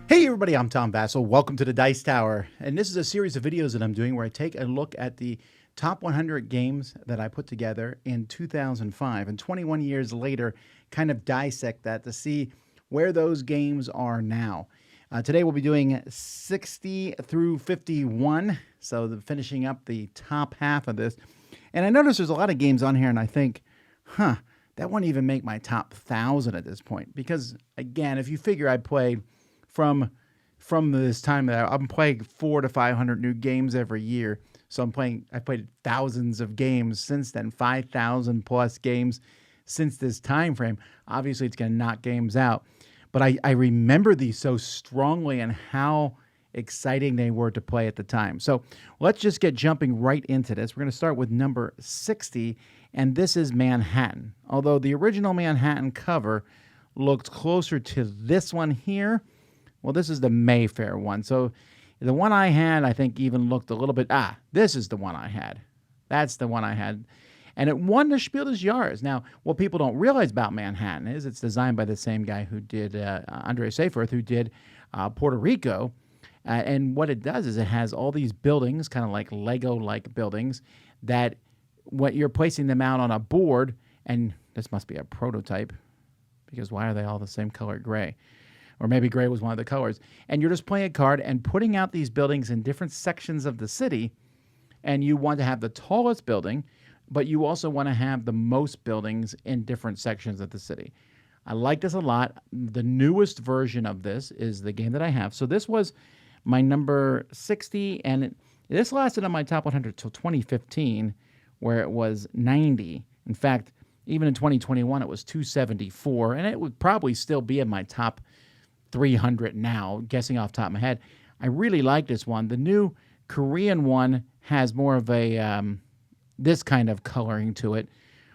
Hey everybody, I'm Tom Vasel. Welcome to the Dice Tower. And this is a series of videos that I'm doing where I take a look at the top 100 games that I put together in 2005 and 21 years later kind of dissect that to see where those games are now. Today we'll be doing 60 through 51, so finishing up the top half of this. And I notice there's a lot of games on here and I think, that wouldn't even make my top 1,000 at this point. Because again, if you figure I played from this time that I'm playing 400 to 500 new games every year. So I've played thousands of games since then, 5,000 plus games since this time frame. Obviously, it's going to knock games out. But I remember these so strongly and how exciting they were to play at the time. So let's just get jumping right into this. We're going to start with number 60, and this is Manhattan. Although the original Manhattan cover looked closer to this one here. Well, this is the Mayfair one. So the one I had, I think, even looked a little bit, this is the one I had. That's the one I had. And it won the Spiel des Jahres. Now, what people don't realize about Manhattan is it's designed by the same guy who did, Andre Seyfarth, who did Puerto Rico. And what it does is it has all these buildings, kind of like Lego-like buildings, that what you're placing them out on a board, and this must be a prototype, because why are they all the same color gray? Or maybe gray was one of the colors. And you're just playing a card and putting out these buildings in different sections of the city. And you want to have the tallest building, but you also want to have the most buildings in different sections of the city. I like this a lot. The newest version of this is the game that I have. So this was my number 60, and this lasted on my top 100 till 2015, where it was 90. In fact, even in 2021, it was 274, and it would probably still be in my top 300 now, guessing off the top of my head. I really like this one. The new Korean one has more of a this kind of coloring to it,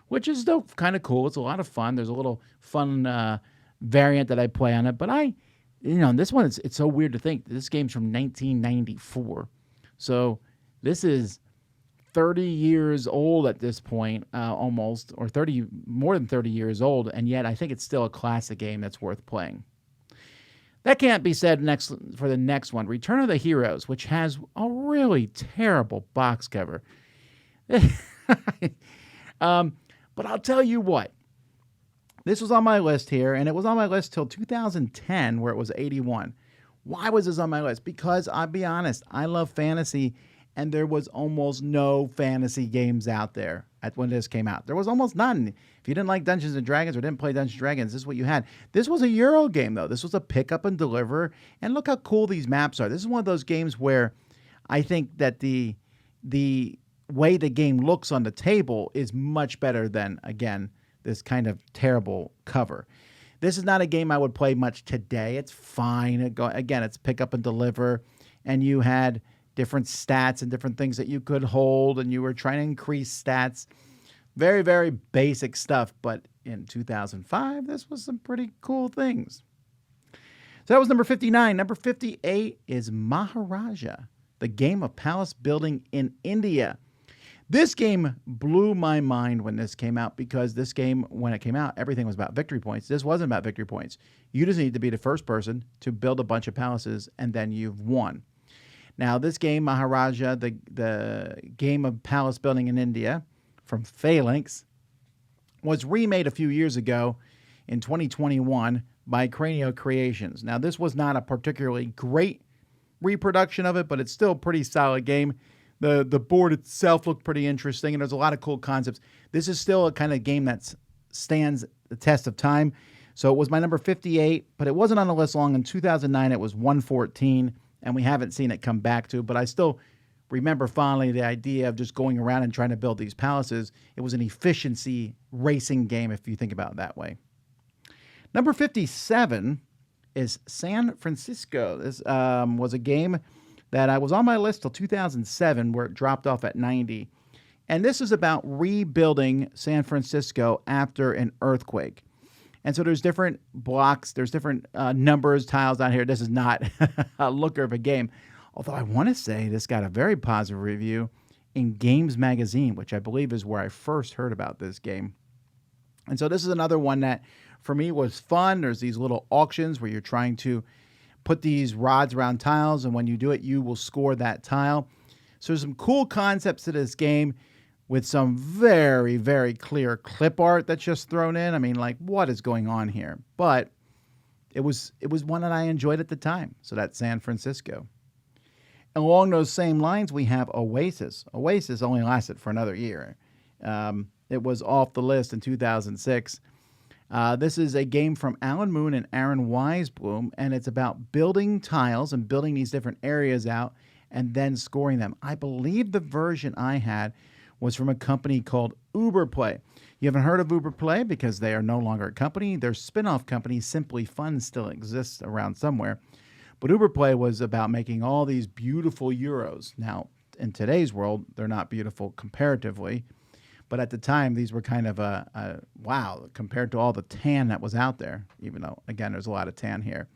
which is still kind of cool. It's a lot of fun. There's a little fun variant that I play on it. But this one, it's so weird to think. This game's from 1994. So this is 30 years old at this point, almost, or more than 30 years old. And yet I think it's still a classic game that's worth playing. That can't be said for the next one, Return of the Heroes, which has a really terrible box cover. But I'll tell you what. This was on my list here, and it was on my list till 2010, where it was 81. Why was this on my list? Because I'll be honest, I love fantasy, and there was almost no fantasy games out there when this came out. There was almost none. If you didn't like Dungeons & Dragons or didn't play Dungeons & Dragons, this is what you had. This was a Euro game, though. This was a pick up and deliver. And look how cool these maps are. This is one of those games where I think that the way the game looks on the table is much better than, again, this kind of terrible cover. This is not a game I would play much today. It's fine. Again, it's pick up and deliver. And you had different stats and different things that you could hold, and you were trying to increase stats. Very, very basic stuff, but in 2005, this was some pretty cool things. So that was number 59. Number 58 is Maharaja, the game of palace building in India. This game blew my mind when this came out, because this game, when it came out, everything was about victory points. This wasn't about victory points. You just need to be the first person to build a bunch of palaces, and then you've won. Now, this game, Maharaja, the game of palace building in India from Phalanx, was remade a few years ago in 2021 by Cranio Creations. Now, this was not a particularly great reproduction of it, but it's still a pretty solid game. The board itself looked pretty interesting, and there's a lot of cool concepts. This is still a kind of game that stands the test of time. So it was my number 58, but it wasn't on the list long. In 2009, it was 114. And we haven't seen it come back to, but I still remember fondly the idea of just going around and trying to build these palaces. It was an efficiency racing game, if you think about it that way. Number 57 is San Francisco. This was a game that was on my list till 2007, where it dropped off at 90. And this is about rebuilding San Francisco after an earthquake. And so there's different blocks, there's different numbers, tiles out here. This is not a looker of a game. Although I want to say this got a very positive review in Games Magazine, which I believe is where I first heard about this game. And so this is another one that, for me, was fun. There's these little auctions where you're trying to put these rods around tiles, and when you do it, you will score that tile. So there's some cool concepts to this game with some very, very clear clip art that's just thrown in. I mean, like, what is going on here? But it was one that I enjoyed at the time. So that's San Francisco. Along those same lines, we have Oasis. Oasis only lasted for another year. It was off the list in 2006. This is a game from Alan Moon and Aaron Weisblum, and it's about building tiles and building these different areas out and then scoring them. I believe the version I had was from a company called Uberplay. You haven't heard of Uberplay because they are no longer a company. Their spin-off company, Simply Fun, still exists around somewhere. But Uberplay was about making all these beautiful Euros. Now, in today's world, they're not beautiful comparatively. But at the time, these were kind of a wow compared to all the tan that was out there, even though, again, there's a lot of tan here.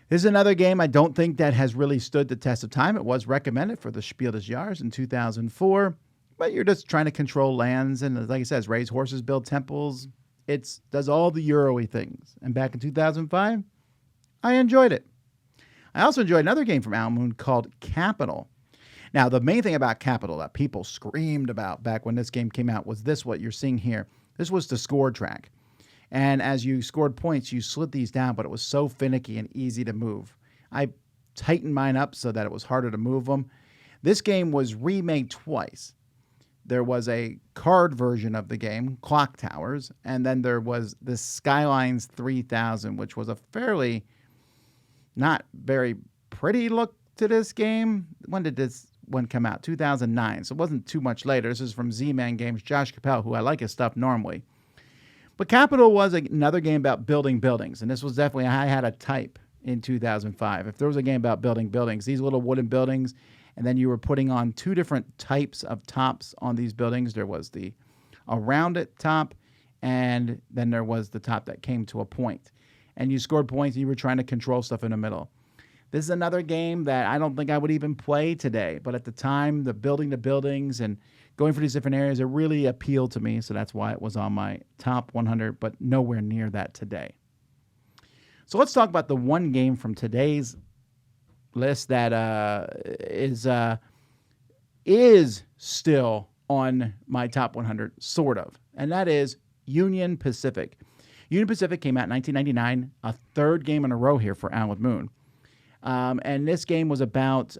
This is another game I don't think that has really stood the test of time. It was recommended for the Spiel des Jahres in 2004. But you're just trying to control lands and, like it says, raise horses, build temples. It does all the Euro-y things. And back in 2005, I enjoyed it. I also enjoyed another game from Alan Moon called Capital. Now, the main thing about Capital that people screamed about back when this game came out was this, what you're seeing here. This was the score track. And as you scored points, you slid these down, but it was so finicky and easy to move. I tightened mine up so that it was harder to move them. This game was remade twice. There was a card version of the game, Clock Towers, and then there was the Skylines 3000, which was a fairly not very pretty look to this game. When did this one come out? 2009, so it wasn't too much later. This is from Z-Man Games, Josh Capel, who I like his stuff normally. But Capital was another game about building buildings, and this was definitely, I had a type in 2005. If there was a game about building buildings, these little wooden buildings, and then you were putting on two different types of tops on these buildings. There was the rounded top, and then there was the top that came to a point. And you scored points, and you were trying to control stuff in the middle. This is another game that I don't think I would even play today. But at the time, the building the buildings and going for these different areas, it really appealed to me. So that's why it was on my top 100, but nowhere near that today. So let's talk about the one game from today's list that is still on my top 100, sort of. And that is Union Pacific. Union Pacific came out in 1999, a third game in a row here for Alan Moon. And this game was about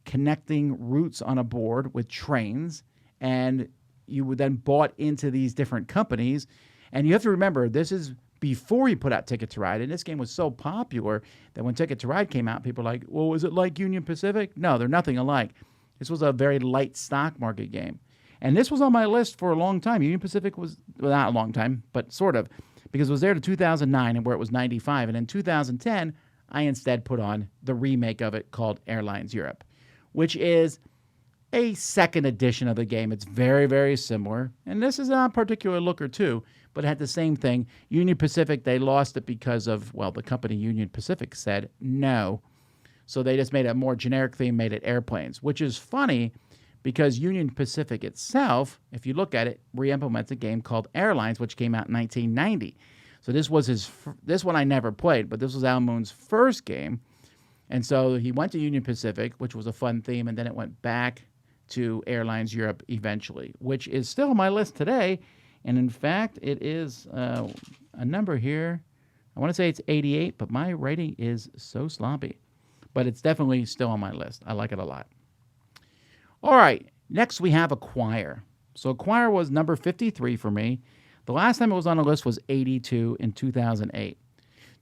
connecting routes on a board with trains, and you would then bought into these different companies. And you have to remember, this is before he put out Ticket to Ride, and this game was so popular that when Ticket to Ride came out, people were like, well, is it like Union Pacific? No, they're nothing alike. This was a very light stock market game. And this was on my list for a long time. Union Pacific was, well, not a long time, but sort of, because it was there to 2009 and where it was 95. And in 2010, I instead put on the remake of it called Airlines Europe, which is a second edition of the game. It's very, very similar. And this is a particular looker too, but it had the same thing. Union Pacific, they lost it because of, well, the company Union Pacific said no. So they just made a more generic theme, made it airplanes, which is funny because Union Pacific itself, if you look at it, re-implements a game called Airlines, which came out in 1990. So this was this one I never played, but this was Alan Moon's first game. And so he went to Union Pacific, which was a fun theme, and then it went back to Airlines Europe eventually, which is still on my list today. And in fact, it is a number here. I want to say it's 88, but my rating is so sloppy. But it's definitely still on my list. I like it a lot. All right, next we have Acquire. So Acquire was number 53 for me. The last time it was on the list was 82 in 2008.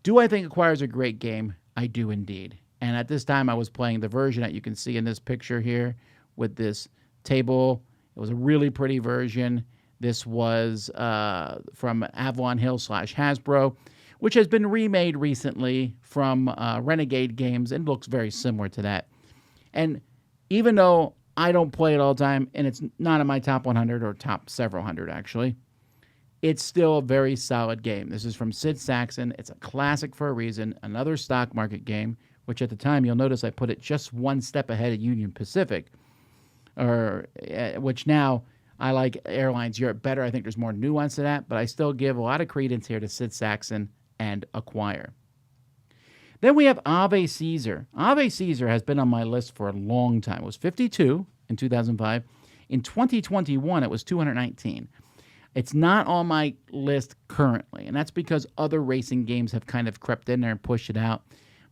Do I think Acquire is a great game? I do indeed. And at this time, I was playing the version that you can see in this picture here with this table. It was a really pretty version. This was from Avalon Hill / Hasbro, which has been remade recently from Renegade Games and looks very similar to that. And even though I don't play it all the time, and it's not in my top 100 or top several hundred actually, it's still a very solid game. This is from Sid Saxon. It's a classic for a reason. Another stock market game, which at the time, you'll notice I put it just one step ahead of Union Pacific, which now I like Airlines Europe better. I think there's more nuance to that, but I still give a lot of credence here to Sid Saxon and Acquire. Then we have Ave Caesar. Ave Caesar has been on my list for a long time. It was 52 in 2005. In 2021, it was 219. It's not on my list currently, and that's because other racing games have kind of crept in there and pushed it out.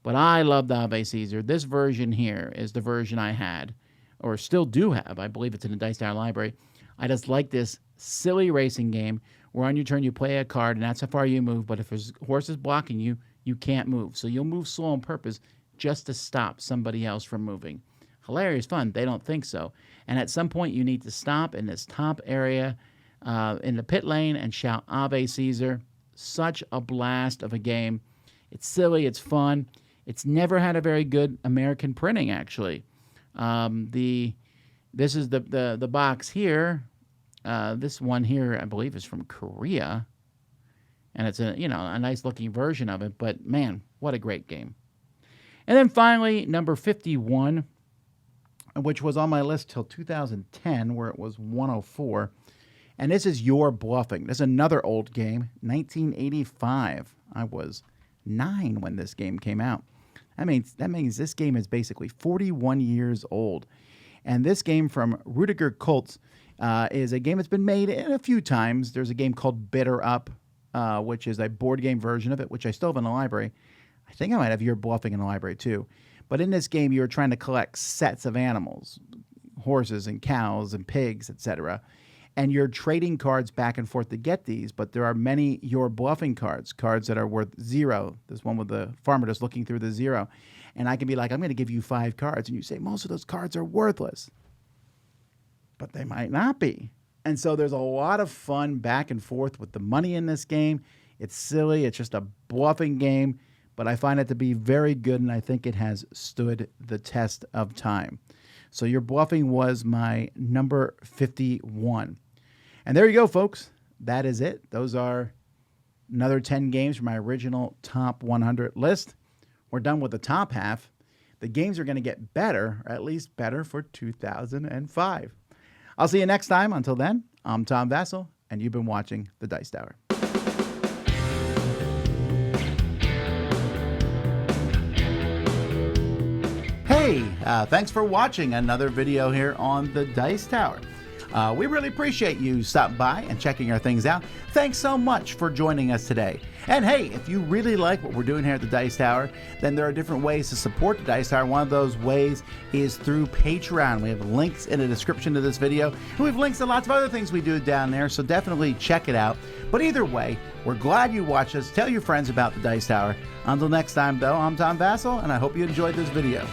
But I loved Ave Caesar. This version here is the version I had, or still do have. I believe it's in the Dice Tower library. I just like this silly racing game where on your turn you play a card, and that's how far you move. But if there's horses blocking you, you can't move. So you'll move slow on purpose just to stop somebody else from moving. Hilarious fun. They don't think so. And at some point, you need to stop in this top area in the pit lane and shout Ave Caesar. Such a blast of a game. It's silly. It's fun. It's never had a very good American printing, actually. This is the box here. This one here, I believe, is from Korea. And it's a nice looking version of it. But man, what a great game. And then finally, number 51, which was on my list till 2010, where it was 104. And this is You're Bluffing. This is another old game, 1985. I was 9 when this game came out. That means this game is basically 41 years old. And this game from Rudiger Kultz is a game that's been made a few times. There's a game called Bitter Up, which is a board game version of it, which I still have in the library. I think I might have You're Bluffing in the library too. But in this game, you're trying to collect sets of animals, horses and cows and pigs, etc. And you're trading cards back and forth to get these, but there are many You're Bluffing cards that are worth 0. There's one with the farmer just looking through the 0. And I can be like, I'm going to give you 5 cards. And you say, most of those cards are worthless. But they might not be. And so there's a lot of fun back and forth with the money in this game. It's silly. It's just a bluffing game. But I find it to be very good, and I think it has stood the test of time. So You're Bluffing was my number 51. And there you go, folks. That is it. Those are another 10 games from my original top 100 list. We're done with the top half. The games are going to get better, or at least better for 2005. I'll see you next time. Until then, I'm Tom Vasel, and you've been watching The Dice Tower. Hey, thanks for watching another video here on The Dice Tower. We really appreciate you stopping by and checking our things out. Thanks so much for joining us today. And hey, if you really like what we're doing here at the Dice Tower, then there are different ways to support the Dice Tower. One of those ways is through Patreon. We have links in the description to this video, and we have links to lots of other things we do down there, so definitely check it out. But either way, we're glad you watched us. Tell your friends about the Dice Tower. Until next time, though, I'm Tom Vasel, and I hope you enjoyed this video.